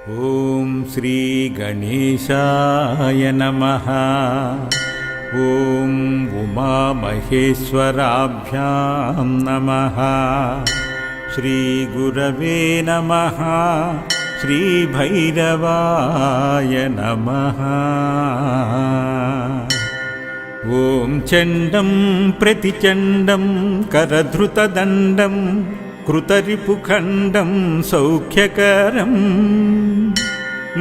ॐ श्री गणेशाय नमः। ॐ उमामहेश्वराभ्यां नमः। श्री गुरवे नमः। श्री भैरवाय नमः। ॐ चण्डं प्रतिचण्डं करधृतदण्डं कृतरिपुखण्डं सौख्यकरं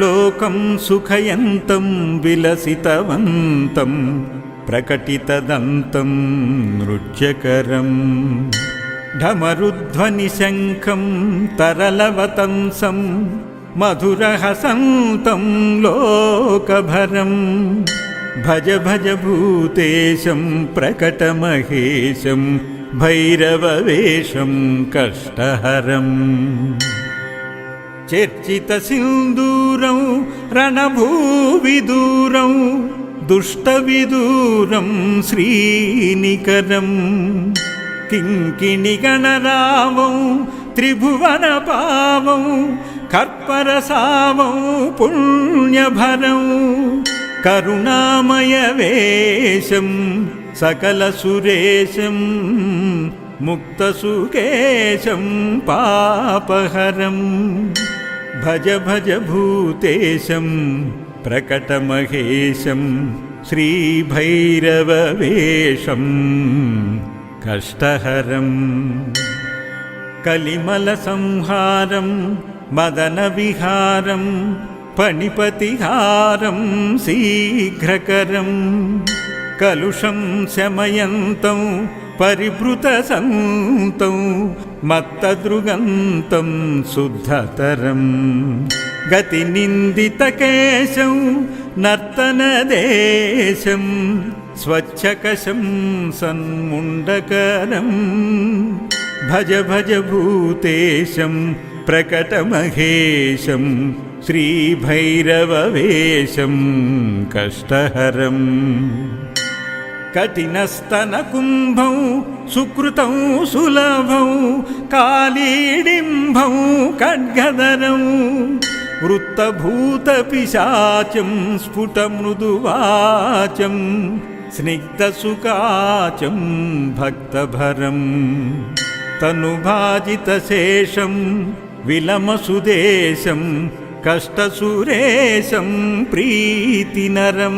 लोकं सुखयन्तं विलसितवन्तं प्रकटितदन्तं नृत्यकरं ढमरुध्वनिशङ्खं तरलवतंसं मधुरहसन्तं लोकभरं भज भज भूतेशं प्रकटमहेशं भैरववेषं कष्टहरं चर्चितसिन्दूरं रणभूविदूरं दुष्टविदूरं श्रीनिकरं किङ्किणिगणरावं त्रिभुवनपावं कर्परसावं पुण्यभरं करुणामयवेशं सकलसुरेशं मुक्तसुकेशं पापहरं भज भज भूतेशं प्रकटमहेशं श्रीभैरववेषं कष्टहरं कलिमलसंहारं मदनविहारं पणिपतिहारं शीघ्रकरं कलुषं शमयन्तं परिभृतसन्तं मत्तदृगन्तं शुद्धतरं गतिनिन्दितकेशं नर्तनदेशं स्वच्छकशं सन्मुण्डकरं भज भज भूतेशं प्रकटमहेशं श्रीभैरववेषं कष्टहरं कठिनस्तनकुम्भं सुकृतं सुलभं कालीडिम्भं खड्गधरं वृत्तभूतपिशाचं स्फुटमृदुवाचं स्निग्धसुकाचं भक्तभरं तनुभाजितशेषं विलमसुदेशं कष्टसुरेशं प्रीतिनरं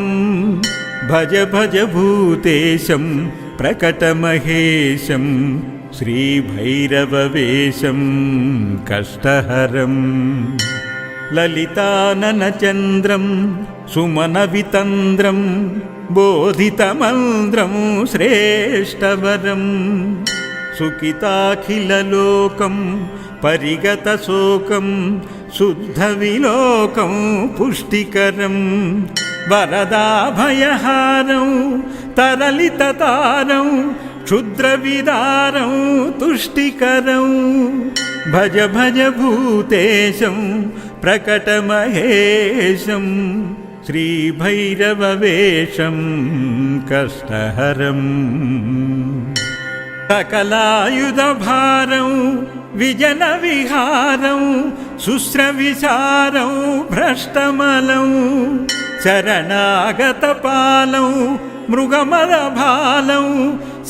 भज भज भूतेशं प्रकटमहेशं श्रीभैरववेषं कष्टहरं ललिताननचन्द्रं सुमनवितन्द्रं बोधितमन्द्रं श्रेष्ठवरं सुखिताखिललोकं परिगतशोकं शुद्धविलोकं पुष्टिकरं वरदाभयहारं तरलिततारं क्षुद्रविदारं तुष्टिकरं भज भज भूतेशं प्रकटमहेशं श्रीभैरववेषं कष्टहरं सकलायुधभारं विजनविहारं शुश्रविचारं भ्रष्टमलं शरणागतपालं मृगमदभालं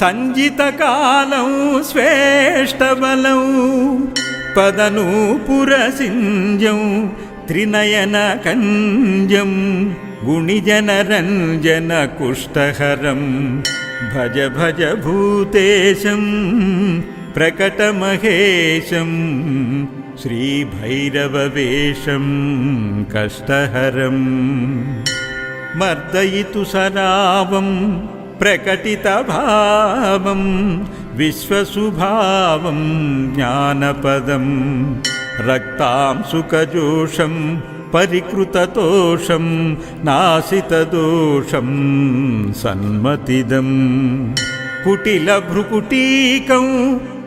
सञ्जितकालं स्वेष्टबलं पदनूपुरसिञ्जं त्रिनयनकञ्जं गुणिजनरञ्जनकुष्ठहरं भज भज भूतेशं प्रकटमहेशं श्रीभैरववेषं कष्टहरं मर्दयितु सरावं प्रकटितभावं विश्वसुभावं ज्ञानपदं रक्तांशुकजोषं परिकृततोषं नासितदोषं सन्मतिदं कुटिलभ्रुकुटीकं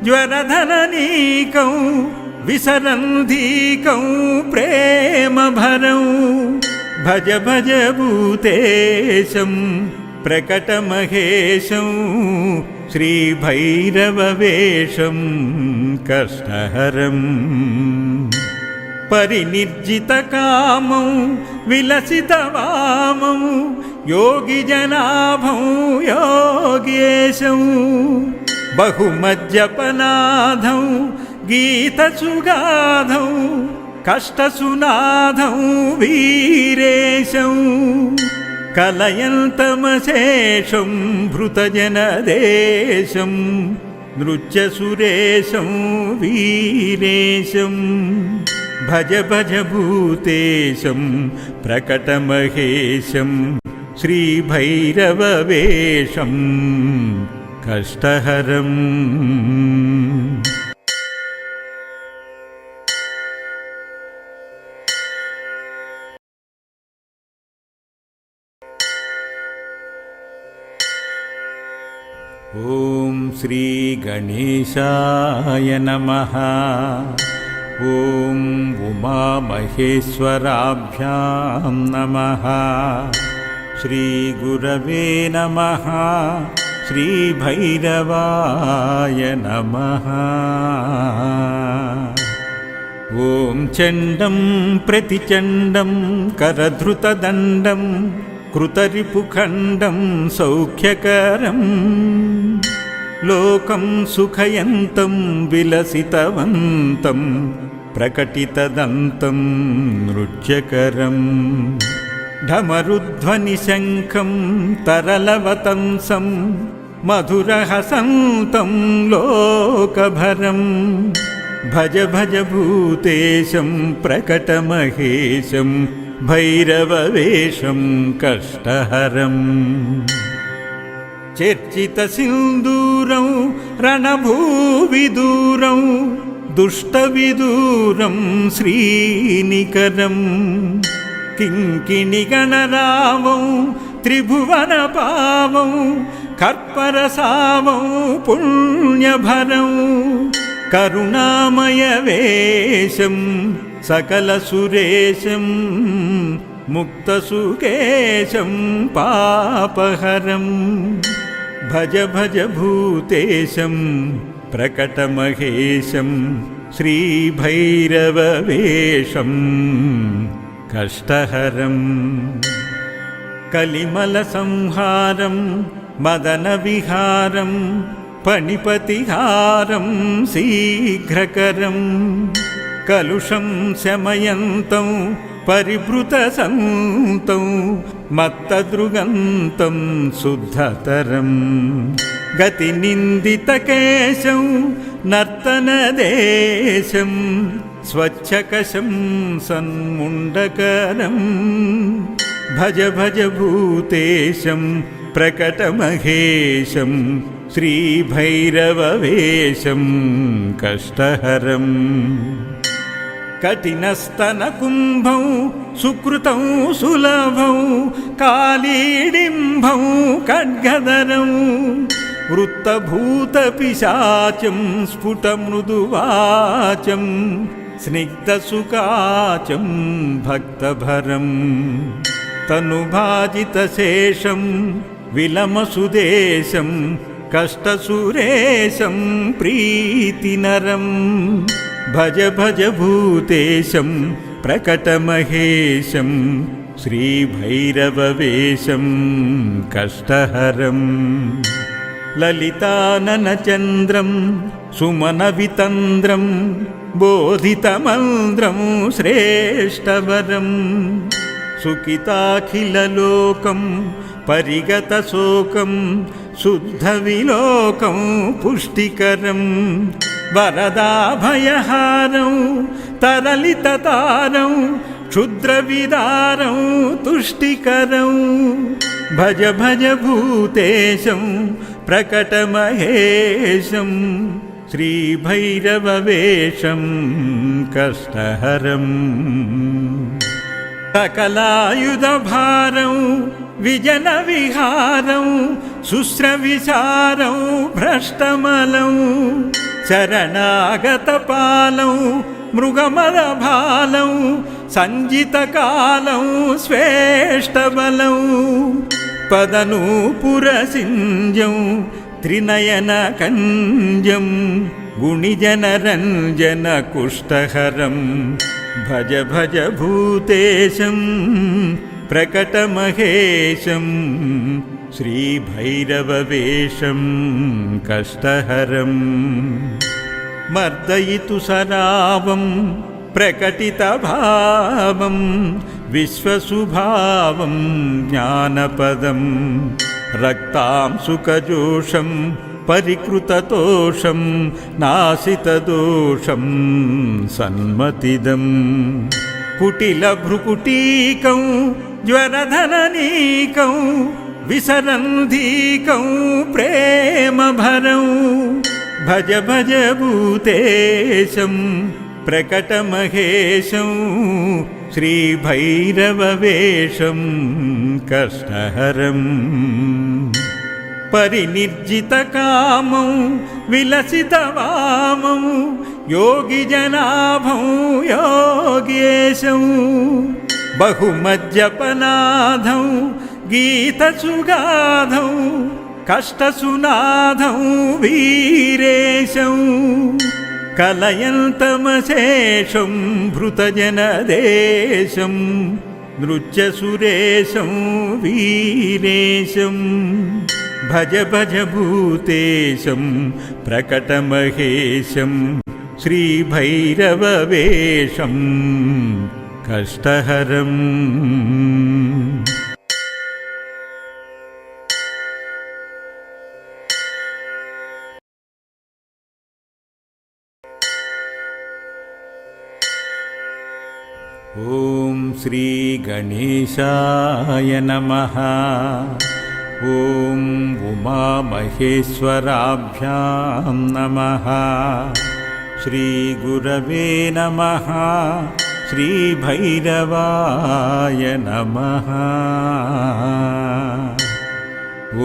ज्वरधननीकं विसरन्धीकं प्रेमभरं भज भज भूतेशं प्रकटमहेशं श्रीभैरववेषं कष्टहरं పరినిర్జిత కామం విలసిత వామం యోగి జనాభం యోగేశం బహుమజ్జపనాథం గీతసుగాధం కష్టసునాథం వీరేశం కలయంతమశేషం భృతజనదేశం నృత్యసురేశం వీరేశం భజ భజ భూతేశం ప్రకటమహేశం శ్రీభైరవవేషం కష్టహరం ఓం శ్రీ గణేశాయ నమః. ఓం ఉమామహేశ్వరాభ్యాం నమః. శ్రీ గురవే నమః. శ్రీ భైరవాయ నమః. ఓం చండం ప్రతిచండం కరధృతదండం కృతరిపుఖండం సౌఖ్యకరం లోకం సుఖయంతం విలసితవంతం ప్రకటితదంతం నృత్యకరం ఢమరుధ్వనిశంఖం తరళవతంసం మధురహసంతం లోకభరం భజ భజ భూతేశం ప్రకటమహేశం భైరవవేషం కష్టహరం చర్చితసింధూరం రణభూవిదూరం దుష్టవిదూరం శ్రీనికరం కింకిణిగణరావం త్రిభువనపావం కర్పరసావం పుణ్యభరం కరుణామయవేశం సకలసురేశం ముక్తసుకేశం పాపహరం భజ భజ భూతేశం ప్రకటమహేశం శ్రీభైరవవేషం కష్టహరం కలిమల సంహారం మదన విహారం పణిపతిహారం శీఘ్రకరం కలుషం శమయంతం పరిభృతసంతం మత్తదృగంతం శుద్ధతరం గతినిందితకేశం నర్తనదేశం స్వచ్ఛకశం సన్ముండకరం భజ భజ భూతేశం ప్రకటమహేశం శ్రీభైరవవేషం కష్టహరం కఠినస్తనకుంభం సుకృతం సులభం కాళీడింభం ఖడ్గదరం వృత్తభూతపిశాచం స్ఫుటమృదువాచం స్నిగ్ధసుకాచం భక్తభరం తనుభాజితశేషం విలమసుదేశం కష్టసురేశం ప్రీతినరం భజ భజ భూతేశం ప్రకటమహేశం శ్రీభైరవవేషం కష్టహరం లలితాననచంద్రం సుమనవితంద్రం బోధితమంద్రం శ్రేష్టవరం సుఖితాఖిలలోకం పరిగతశోకం శుద్ధవిలోకం పుష్టికరం వరదాభయహారం తరళితతారం క్షుద్రవిదారం తుష్టికరం భజ భజ భూతేశం ప్రకటమహేశం శ్రీభైరవవేషం కష్టహరం సకలాయుధభారం విజన విహారం శుశ్రవిచారం భ్రష్టమలం శరణాగతపాలం మృగమదభాలం సంజితకాలం శ్వేష్టబలం పదనూపురసింజం త్రినయన కంజం గుణిజనరంజన కుష్టహరం భజ భజ భూతేశం ప్రకటమహేశం శ్రీభైరవవేషం కష్టహరం మర్దయితు సరావం ప్రకటితభావం విశ్వసుభావం జ్ఞానపదం రక్తాంశుకజోషం పరికృతతోషం నాసితదోషం సన్మతిదం కుటిలభ్రుకుటీకం జ్వరధననీకం విసరంధీకం ప్రేమభరం భజ భజ భూతేశం ప్రకటమహేశం శ్రీభైరవవేషం కష్టహరం పరినిర్జితకామం విలసితవామం యోగిజనాభం యోగేశం బహుమజ్జపనాథం గీతసుగాధం కష్టసునాథం వీరేశం కలయంతమశేషం భృతజనదేశం నృత్యసురేశం వీరేశం భజ భజ భూతేశం ప్రకటమహేశం శ్రీభైరవవేషం కష్టహరం ఓం శ్రీ గణేశాయ నమః. ఓం ఉమామహేశ్వరాభ్యాం నమః. శ్రీ గురవే నమః. శ్రీ భైరవాయ నమః.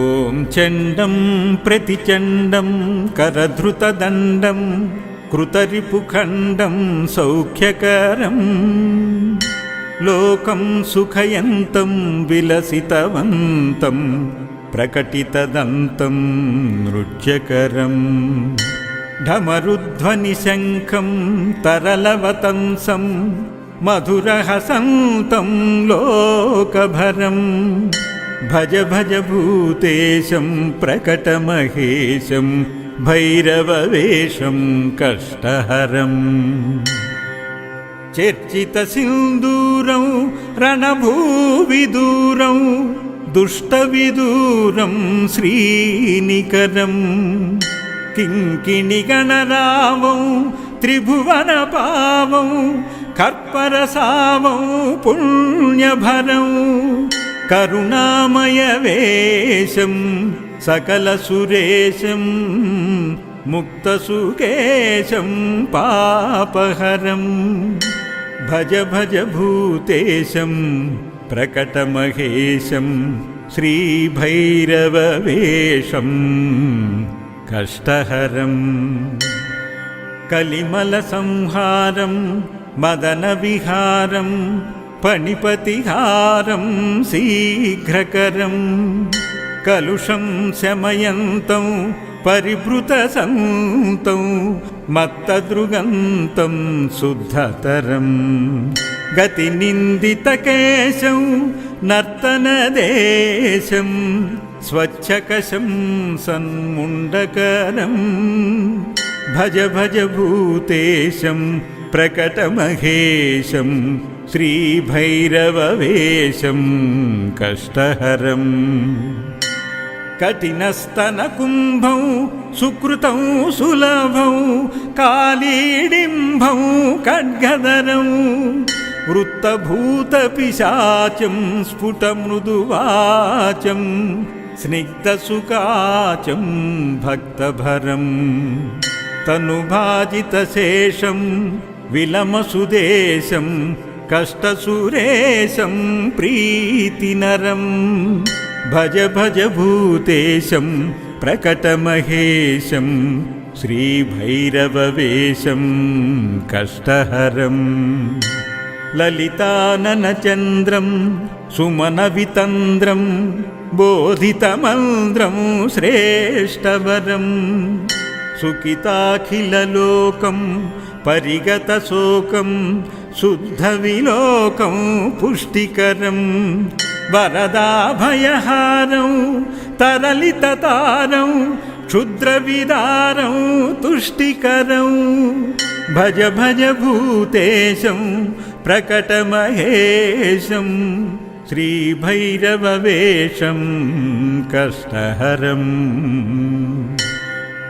ఓం చండం ప్రతిచండం కరధృతదండం కృతరిపుఖండం సౌఖ్యకరం లోకం సుఖయంతం విలసితవంతం ప్రకటితదంతం నృత్యకరం ఢమరుధ్వనిశంఖం తరళవతంసం మధురహసంతం లోకభరం భజ భజ భూతేశం ప్రకటమహేశం భైరవవేషం కష్టహరం చర్చితసింధూరం రణభూవిదూరం దుష్టవిదూరం శ్రీనికరం కింకిణిగణరావం త్రిభువనపావం కర్పరసావం పుణ్యభరం కరుణామయవేశం సకలసురేశం ముక్తసుకేశం పాపహరం భజ భజ భూతేశం ప్రకటమహేశం శ్రీభైరవవేషం కష్టహరం కలిమల సంహారం మదనవిహారం పణిపతిహారం శీఘ్రకరం కలుషం శమయంతం పరిభృతసంతం మత్తదృగంతం శుద్ధతరం గతినిందితకేశం నర్తనదేశం స్వచ్ఛకశం సన్ముండకరం భజ భజ భూతేశం ప్రకటమహేశం శ్రీభైరవవేషం కష్టహరం కఠినస్తనకుంభం సుకృతం సులభం కాళీడింభం ఖడ్గదరం వృత్తభూతపిశాచం స్ఫుటమృదువాచం స్నిగ్ధసుకాచం భక్తభరం తనుభాజితశేషం విలమసుదేశం కష్టసురేశం ప్రీతినరం భజ భజ భూతేశం ప్రకటమహేశం శ్రీభైరవవేషం కష్టహరం లలితాననచంద్రం సుమనవితంద్రం బోధితమంద్రం శ్రేష్టవరం సుఖితాఖిలలోకం పరిగతశోకం शुद्धविलोकं पुष्टिकरं वरदाभयहारं तरलिततारं क्षुद्रविदारं तुष्टिकरं भज भज भूतेशं प्रकटमहेशं श्रीभैरववेषं कष्टहरम्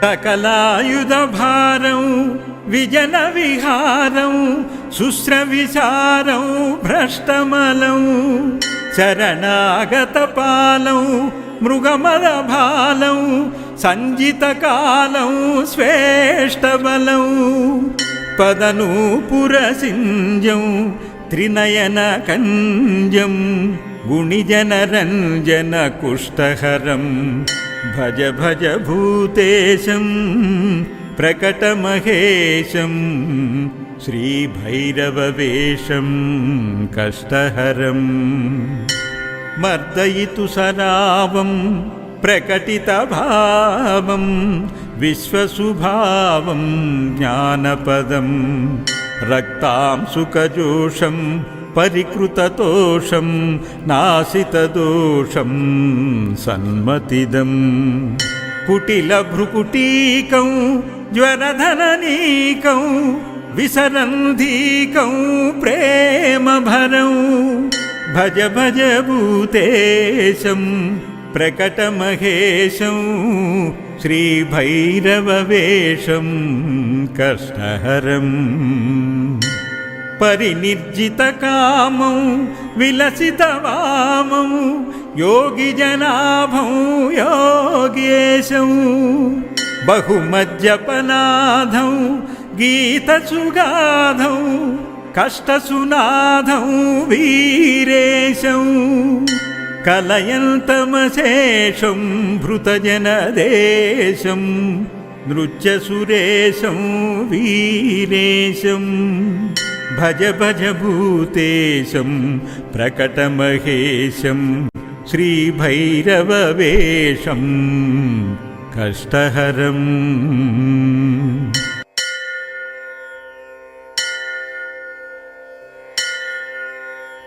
सकलायुधभारं विजनविहारं शुश्रविचारं भ्रष्टमलं शरणागतपालं मृगमदभालं सञ्जितकालं स्वेष्टबलं पदनूपुरसिञ्जं त्रिनयनकञ्जं गुणिजनरञ्जनकुष्ठहरं भज भज भूतेशं प्रकटमहेशं श्रीभैरववेषं कष्टहरम् मर्दयितु सरावं प्रकटितभावं विश्वसुभावं ज्ञानपदं रक्तांशुकजोषं परिकृततोषं नासितदोषं सन्मतिदं कुटिलभ्रुकुटीकं ज्वरधननीकं विसरन्धीकं प्रेमभरं भज भज भूतेशं प्रकटमहेशं श्रीभैरववेषं कष्टहरम् परिनिर्जितकामं विलसितवामं योगिजनाभं योगेशं बहुमज्जपनाथं गीतसुगाधं कष्टसुनाधं वीरेशं कलयन्तमशेषं भृतजनदेशं नृत्यसुरेशं वीरेशं भज भज भूतेशं प्रकटमहेशं श्रीभैरववेषं कष्टहरम्।